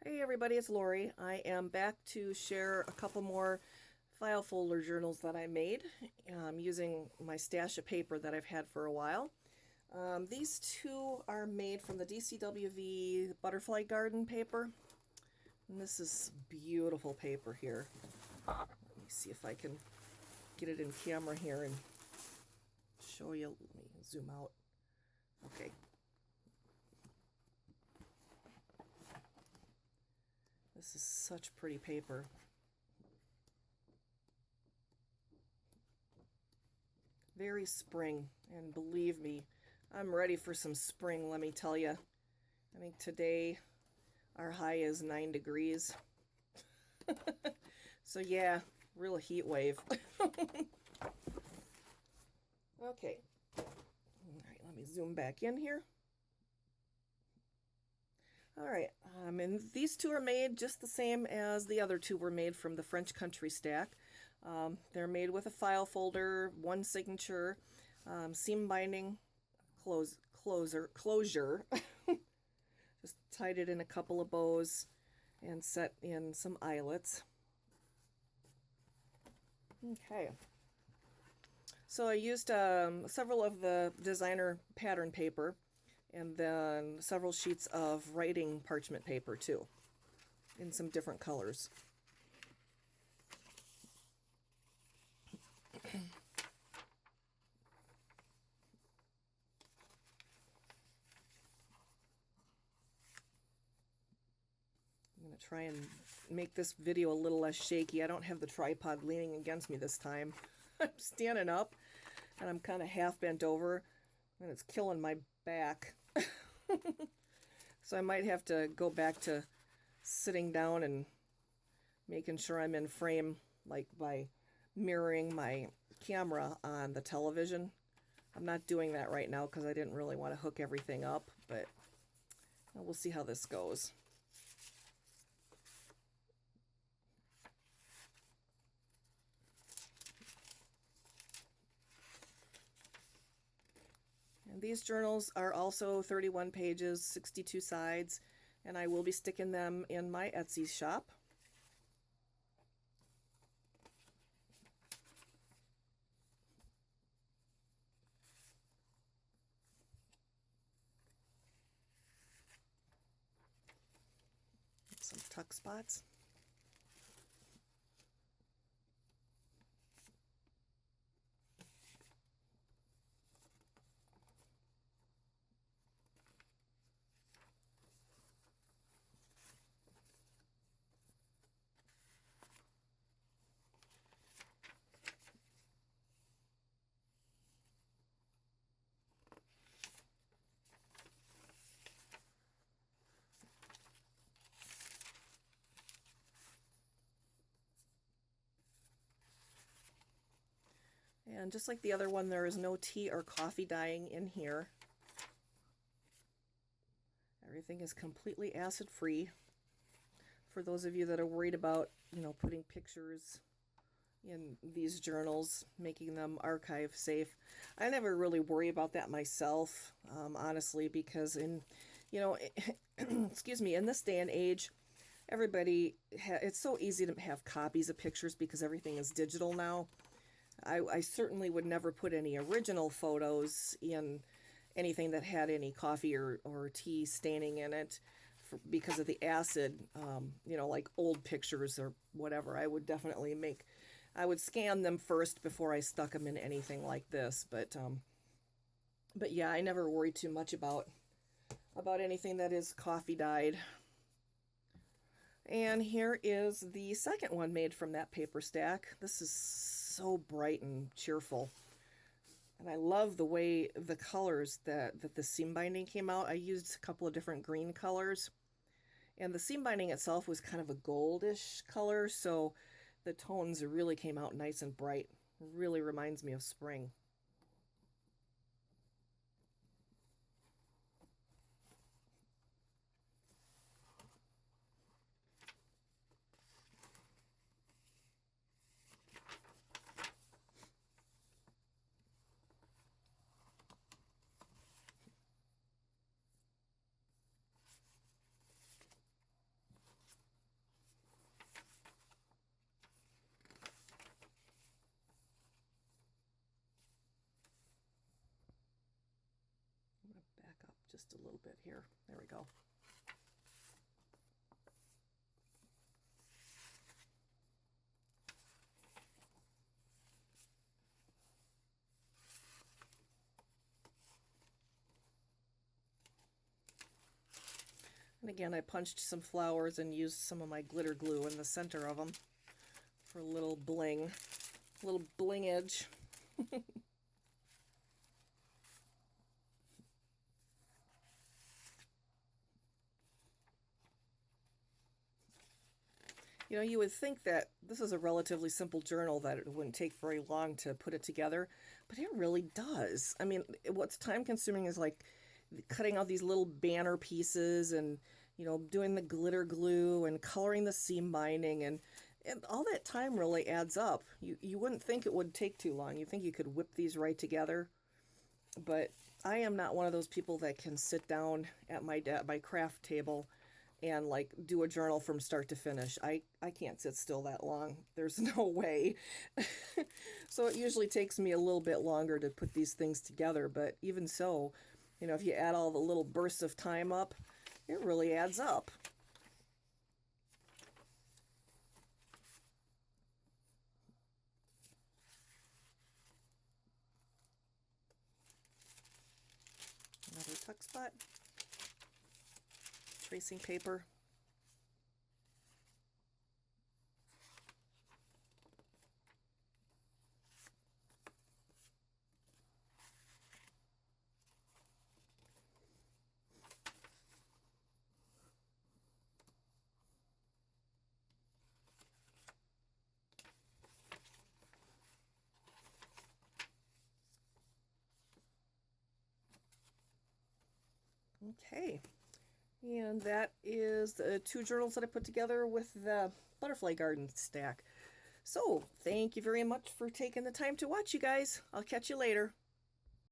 Hey everybody, it's Lori. I am back to share a couple more file folder journals that I made using my stash of paper that I've had for a while. These two are made from the DCWV Butterfly Garden paper. And this is beautiful paper here. Let me see if I can get it in camera here and show you. Let me zoom out. Okay. This is such pretty paper. Very spring, and believe me, I'm ready for some spring, let me tell you. I think today our high is 9 degrees. So yeah, real heat wave. Okay. All right, let me zoom back in here. All right, and these two are made just the same as the other two were made from the French Country stack. They're made with a file folder, one signature, seam binding, closure. Just tied it in a couple of bows and set in some eyelets. Okay. So I used several of the designer pattern paper and then several sheets of writing parchment paper too, in some different colors. I'm going to try and make this video a little less shaky. I don't have the tripod leaning against me this time. I'm standing up and I'm kind of half bent over and it's killing my back. So I might have to go back to sitting down and making sure I'm in frame, like by mirroring my camera on the television. I'm not doing that right now because I didn't really want to hook everything up, but we'll see how this goes. And these journals are also 31 pages, 62 sides, and I will be sticking them in my Etsy shop. Some tuck spots. And just like the other one, there is no tea or coffee dyeing in here. Everything is completely acid-free. For those of you that are worried about, putting pictures in these journals, making them archive safe, I never really worry about that myself, honestly, because excuse me, in this day and age, it's so easy to have copies of pictures because everything is digital now. I certainly would never put any original photos in anything that had any coffee or tea staining in it because of the acid, like old pictures or whatever. I would scan them first before I stuck them in anything like this. But yeah, I never worry too much about anything that is coffee dyed. And here is the second one made from that paper stack. This is so bright and cheerful. And I love the way the colors that the seam binding came out. I used a couple of different green colors. And the seam binding itself was kind of a goldish color, so the tones really came out nice and bright. Really reminds me of spring. just a little bit here. There we go. And again, I punched some flowers and used some of my glitter glue in the center of them for a little bling, little blingage. You know, you would think that this is a relatively simple journal, that it wouldn't take very long to put it together, but it really does. I mean, what's time consuming is like cutting out these little banner pieces and, you know, doing the glitter glue and coloring the seam binding, and all that time really adds up. You wouldn't think it would take too long. You think you could whip these right together, but I am not one of those people that can sit down at my craft table and like do a journal from start to finish. I can't sit still that long. There's no way. So it usually takes me a little bit longer to put these things together, but even so, you know, if you add all the little bursts of time up, it really adds up. Another tuck spot. Tracing paper. Okay. And that is the two journals that I put together with the butterfly garden stack. So, thank you very much for taking the time to watch, you guys. I'll catch you later.